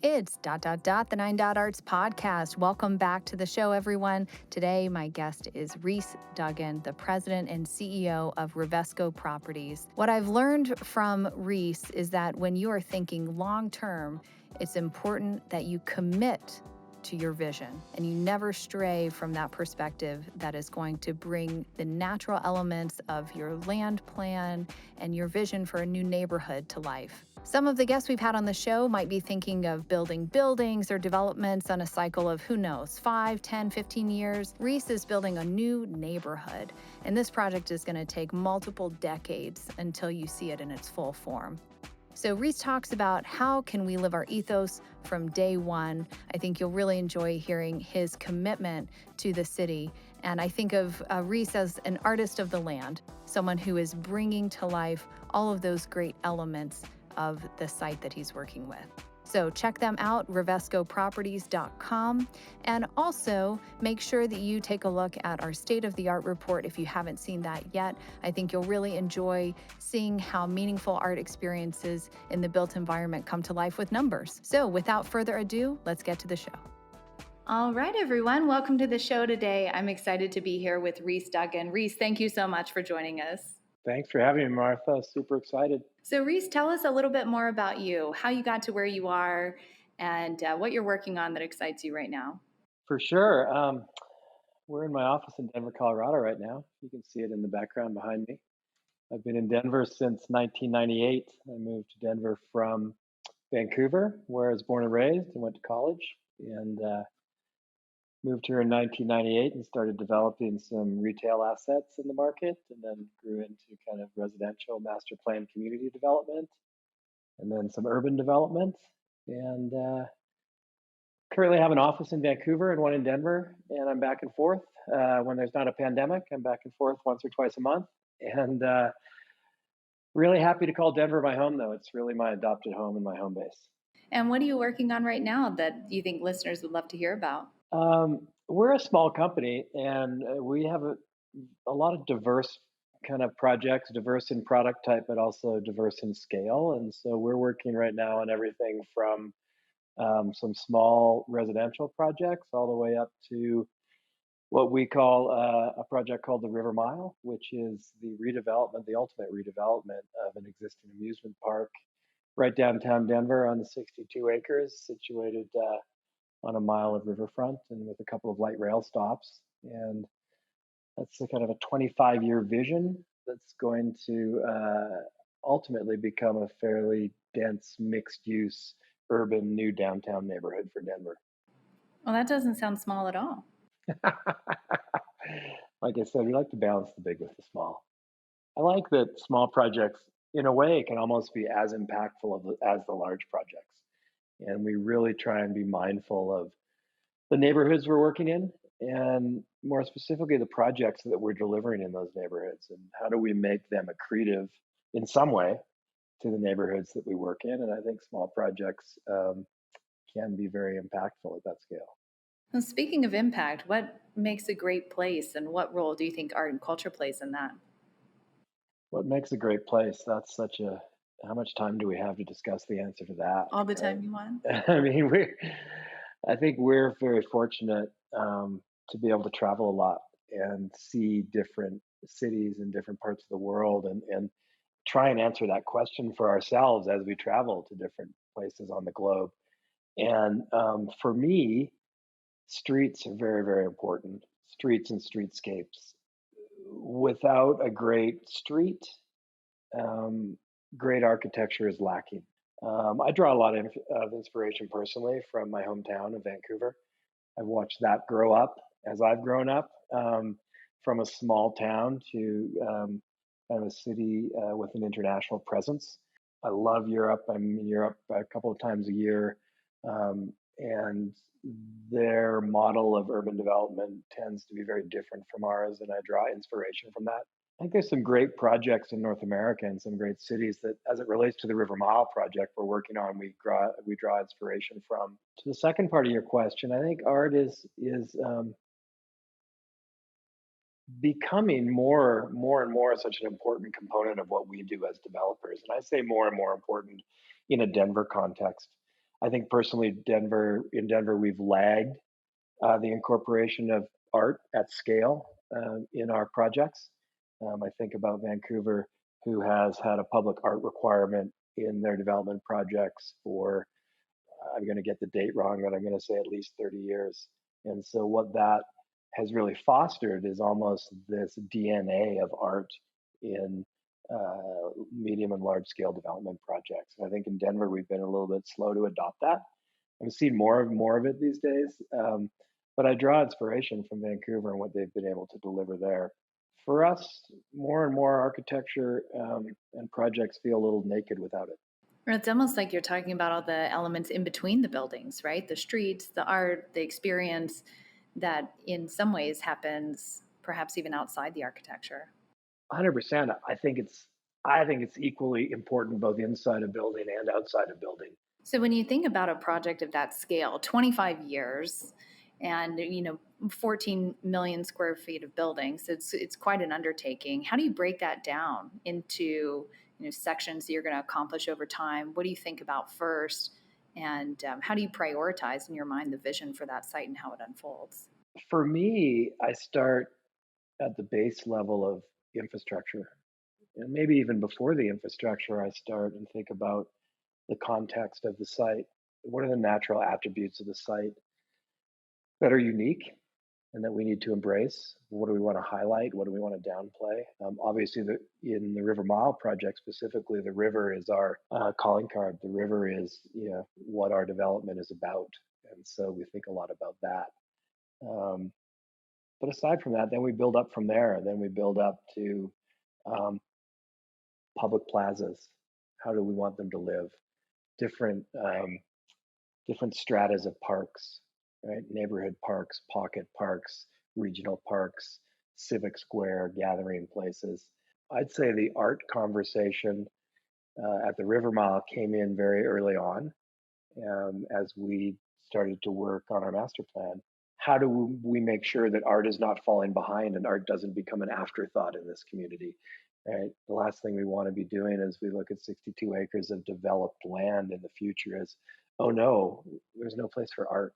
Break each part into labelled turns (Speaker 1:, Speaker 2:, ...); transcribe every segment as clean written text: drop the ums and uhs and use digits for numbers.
Speaker 1: It's the 9 Arts podcast. Welcome back to the show, everyone. Today, my guest is Rhys Duggan, the president and CEO of Revesco Properties. What I've learned from Rhys is that when you are thinking long term, it's important that you commit to your vision and you never stray from that perspective that is going to bring the natural elements of your land plan and your vision for a new neighborhood to life. Some of the guests we've had on the show might be thinking of building buildings or developments on a cycle of, who knows, 5, 10, 15 years. Rhys is building a new neighborhood, and this project is going to take multiple decades until you see it in its full form. So Rhys talks about how can we live our ethos from day one. I think you'll really enjoy hearing his commitment to the city. And I think of Rhys as an artist of the land, someone who is bringing to life all of those great elements of the site that he's working with. So check them out, revescoproperties.com. And also make sure that you take a look at our state-of-the-art report if you haven't seen that yet. I think you'll really enjoy seeing how meaningful art experiences in the built environment come to life with numbers. So without further ado, let's get to the show. All right, everyone. Welcome to the show today. I'm excited to be here with Rhys Duggan. Rhys, thank you so much for joining us.
Speaker 2: Thanks for having me, Martha. Super excited.
Speaker 1: So Rhys, tell us a little bit more about you, how you got to where you are, and what you're working on that excites you right now.
Speaker 2: For sure. We're in my office in Denver, Colorado right now. You can see it in the background behind me. I've been in Denver since 1998. I moved to Denver from Vancouver, where I was born and raised and went to college, and moved here in 1998 and started developing some retail assets in the market, and then grew into kind of residential master plan community development, and then some urban development. And currently have an office in Vancouver and one in Denver, and I'm back and forth. When there's not a pandemic, I'm back and forth once or twice a month. And really happy to call Denver my home, though. It's really my adopted home and my home base.
Speaker 1: And what are you working on right now that you think listeners would love to hear about?
Speaker 2: We're a small company, and we have a lot of diverse kind of projects, diverse in product type, but also diverse in scale. And so we're working right now on everything from some small residential projects all the way up to what we call a project called the River Mile, which is the redevelopment, the ultimate redevelopment of an existing amusement park right downtown Denver on the 62 acres, situated on a mile of riverfront and with a couple of light rail stops. And that's a kind of a 25-year vision that's going to ultimately become a fairly dense, mixed-use, urban new downtown neighborhood for Denver.
Speaker 1: Well, that doesn't sound small at all.
Speaker 2: Like I said, we like to balance the big with the small. I like that small projects, in a way, can almost be as impactful as the large projects. And we really try and be mindful of the neighborhoods we're working in, and more specifically, the projects that we're delivering in those neighborhoods, and how do we make them accretive in some way to the neighborhoods that we work in. And I think small projects can be very impactful at that scale.
Speaker 1: Well, speaking of impact, what makes a great place, and what role do you think art and culture plays in that?
Speaker 2: What makes a great place? That's such a, how much time do we have to discuss the answer to that?
Speaker 1: All the
Speaker 2: Right?
Speaker 1: time you want?
Speaker 2: I mean, I think we're very fortunate to be able to travel a lot and see different cities in different parts of the world, and try and answer that question for ourselves as we travel to different places on the globe. And for me, streets are very, very important. Streets and streetscapes. Without a great street, great architecture is lacking. I draw a lot of inspiration personally from my hometown of Vancouver. I've watched that grow up as I've grown up, from a small town to kind of a city with an international presence. I love Europe. I'm in Europe a couple of times a year, and their model of urban development tends to be very different from ours, and I draw inspiration from that. I think there's some great projects in North America and some great cities that, as it relates to the River Mile project we're working on, we draw inspiration from. To the second part of your question, I think art is becoming more and more such an important component of what we do as developers. And I say more and more important in a Denver context. I think personally, in Denver, we've lagged the incorporation of art at scale in our projects. I think about Vancouver, who has had a public art requirement in their development projects for, I'm going to get the date wrong, but I'm going to say at least 30 years. And so, what that has really fostered is almost this DNA of art in medium and large scale development projects. And I think in Denver, we've been a little bit slow to adopt that. I'm seeing more of it these days. But I draw inspiration from Vancouver and what they've been able to deliver there. For us, more and more architecture and projects feel a little naked without it.
Speaker 1: It's almost like you're talking about all the elements in between the buildings, right? The streets, the art, the experience that in some ways happens perhaps even outside the architecture.
Speaker 2: 100%. I think it's equally important both inside a building and outside a building.
Speaker 1: So when you think about a project of that scale, 25 years and 14 million square feet of buildings, it's quite an undertaking. How do you break that down into sections that you're going to accomplish over time? What do you think about first? And how do you prioritize in your mind the vision for that site and how it unfolds?
Speaker 2: For me, I start at the base level of infrastructure. And maybe even before the infrastructure, I start and think about the context of the site. What are the natural attributes of the site that are unique and that we need to embrace? What do we want to highlight? What do we want to downplay? Obviously, in the River Mile project specifically, the river is our calling card. The river is what our development is about, and so we think a lot about that. Um, but aside from that, then we build up from there. Then we build up to um, public plazas. How do we want them to live? Different different stratas of parks, right? Neighborhood parks, pocket parks, regional parks, civic square, gathering places. I'd say the art conversation at the River Mile came in very early on as we started to work on our master plan. How do we make sure that art is not falling behind and art doesn't become an afterthought in this community? Right. The last thing we want to be doing as we look at 62 acres of developed land in the future is, oh no, there's no place for art.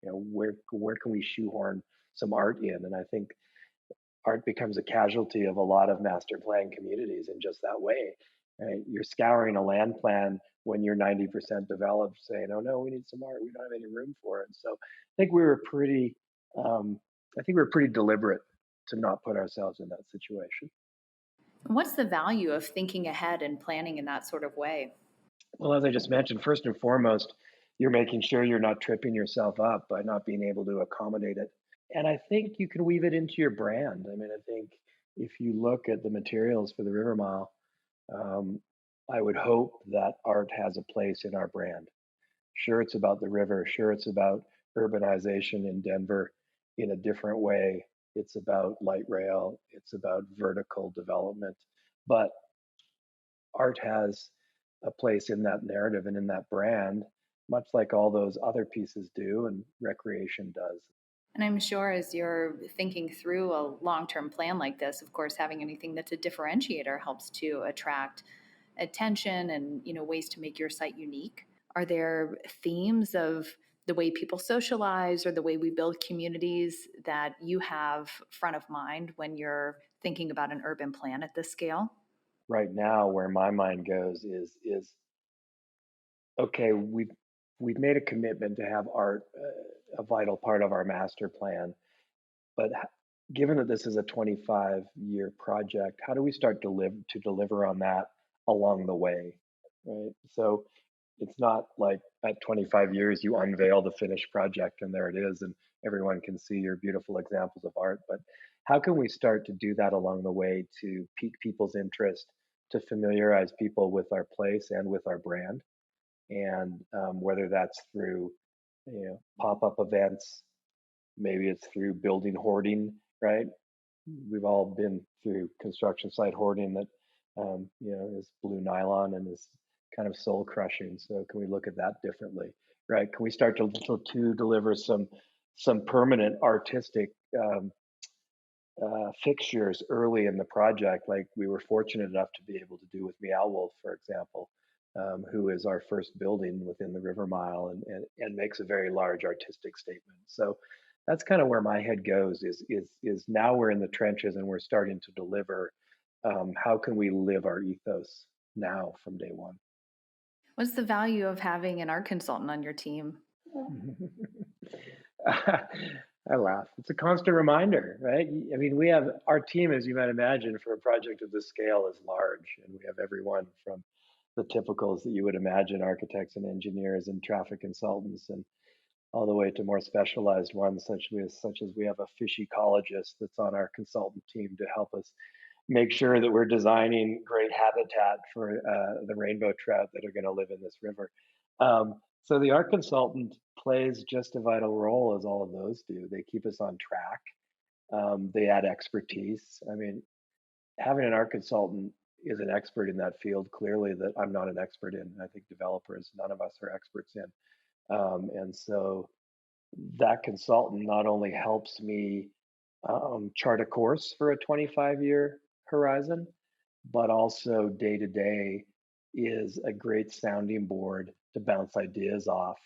Speaker 2: Where can we shoehorn some art in? And I think art becomes a casualty of a lot of master plan communities in just that way. Right? You're scouring a land plan when you're 90% developed, saying, "Oh no, we need some art. We don't have any room for it." So I think we were pretty, um, I think we were pretty deliberate to not put ourselves in that situation.
Speaker 1: What's the value of thinking ahead and planning in that sort of way?
Speaker 2: Well, as I just mentioned, first and foremost, you're making sure you're not tripping yourself up by not being able to accommodate it. And I think you can weave it into your brand. I mean, I think if you look at the materials for the River Mile, um, I would hope that art has a place in our brand. Sure, it's about the river. Sure, it's about urbanization in Denver in a different way. It's about light rail. It's about vertical development. But art has a place in that narrative and in that brand, much like all those other pieces do and recreation does.
Speaker 1: And I'm sure as you're thinking through a long term plan like this, of course, having anything that's a differentiator helps to attract attention and ways to make your site unique. Are there themes of the way people socialize or the way we build communities that you have front of mind when you're thinking about an urban plan at this scale?
Speaker 2: Right now, where my mind goes is okay. We've made a commitment to have art a vital part of our master plan, but given that this is a 25-year project, how do we start to deliver on that along the way, right? So it's not like at 25 years you unveil the finished project and there it is, and everyone can see your beautiful examples of art. But how can we start to do that along the way to pique people's interest, to familiarize people with our place and with our brand, and whether that's through pop-up events, maybe it's through building hoarding, right? We've all been through construction site hoarding that is blue nylon and is kind of soul crushing. So can we look at that differently, right? Can we start to deliver some permanent artistic fixtures early in the project, like we were fortunate enough to be able to do with Meow Wolf, for example, who is our first building within the River Mile and makes a very large artistic statement. So that's kind of where my head goes is now we're in the trenches and we're starting to deliver. How can we live our ethos now from day one?
Speaker 1: What's the value of having an art consultant on your team?
Speaker 2: I laugh. It's a constant reminder, right? I mean, we have our team, as you might imagine, for a project of this scale is large, and we have everyone from the typicals that you would imagine, architects and engineers and traffic consultants, and all the way to more specialized ones, such as we have a fish ecologist that's on our consultant team to help us make sure that we're designing great habitat for the rainbow trout that are going to live in this river. So the art consultant plays just a vital role as all of those do. They keep us on track. They add expertise. I mean, having an art consultant is an expert in that field, clearly, that I'm not an expert in. I think developers, none of us are experts in. And so that consultant not only helps me chart a course for a 25-year horizon, but also day to day is a great sounding board to bounce ideas off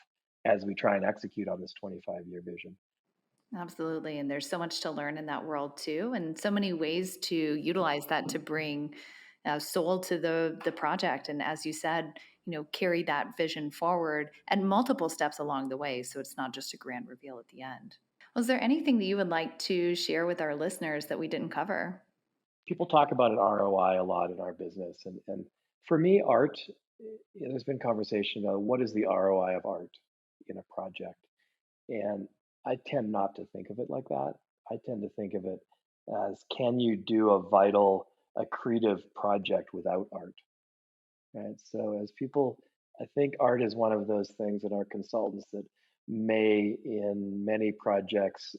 Speaker 2: as we try and execute on this 25-year vision.
Speaker 1: Absolutely. And there's so much to learn in that world too, and so many ways to utilize that to bring soul to the project. And as you said, carry that vision forward and multiple steps along the way. So it's not just a grand reveal at the end. Was there anything that you would like to share with our listeners that we didn't cover?
Speaker 2: People talk about an ROI a lot in our business. And for me, art, there's been conversation about what is the ROI of art in a project. And I tend not to think of it like that. I tend to think of it as, can you do a vital, accretive project without art? Right. So as people, I think art is one of those things that our consultants that may, in many projects,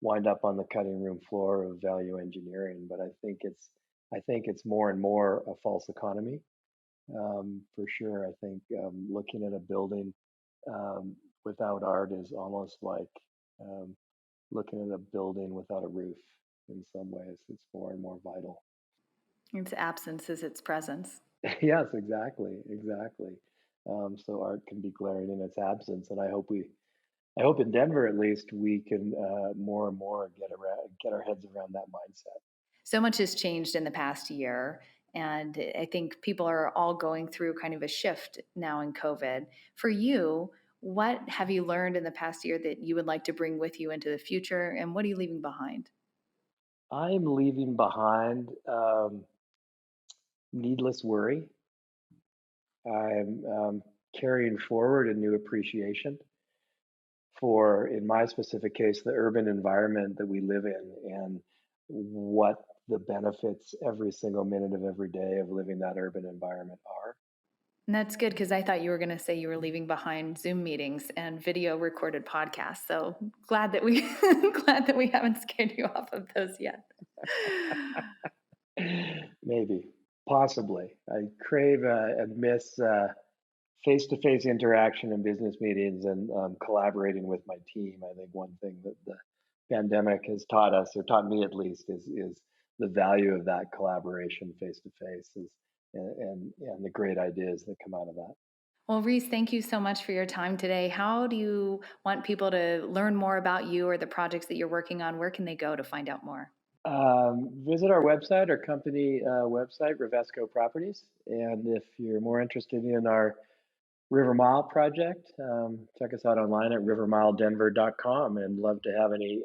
Speaker 2: wind up on the cutting room floor of value engineering. But I think it's more and more a false economy. For sure, I think looking at a building without art is almost like um, looking at a building without a roof. In some ways, it's more and more vital.
Speaker 1: Its absence is its presence.
Speaker 2: Yes, exactly. So art can be glaring in its absence, and I hope in Denver at least we can more and more get our heads around that mindset.
Speaker 1: So much has changed in the past year. And I think people are all going through kind of a shift now in COVID. For you, what have you learned in the past year that you would like to bring with you into the future? And what are you leaving behind?
Speaker 2: I'm leaving behind needless worry. I'm carrying forward a new appreciation for, in my specific case, the urban environment that we live in and what the benefits every single minute of every day of living that urban environment are.
Speaker 1: And that's good because I thought you were going to say you were leaving behind Zoom meetings and video recorded podcasts. So glad that we glad that we haven't scared you off of those yet.
Speaker 2: Maybe, possibly. I crave and miss face-to-face interaction in business meetings and collaborating with my team. I think one thing that the pandemic has taught us, or taught me at least, is the value of that collaboration face to face, is and the great ideas that come out of that.
Speaker 1: Well, Rhys, thank you so much for your time today. How do you want people to learn more about you or the projects that you're working on? Where can they go to find out more?
Speaker 2: Visit our website, our company website, Revesco Properties, and if you're more interested in our River Mile project, check us out online at rivermiledenver.com, and love to have any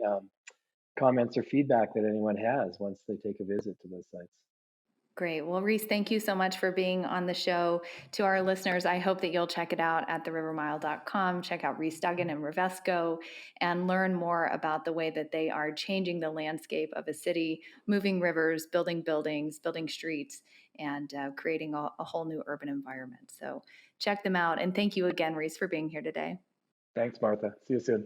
Speaker 2: comments or feedback that anyone has once they take a visit to those sites.
Speaker 1: Great. Well, Rhys, thank you so much for being on the show. To our listeners, I hope that you'll check it out at therivermile.com. Check out Rhys Duggan and Revesco and learn more about the way that they are changing the landscape of a city, moving rivers, building buildings, building streets, and creating a whole new urban environment. So check them out. And thank you again, Rhys, for being here today.
Speaker 2: Thanks, Martha. See you soon.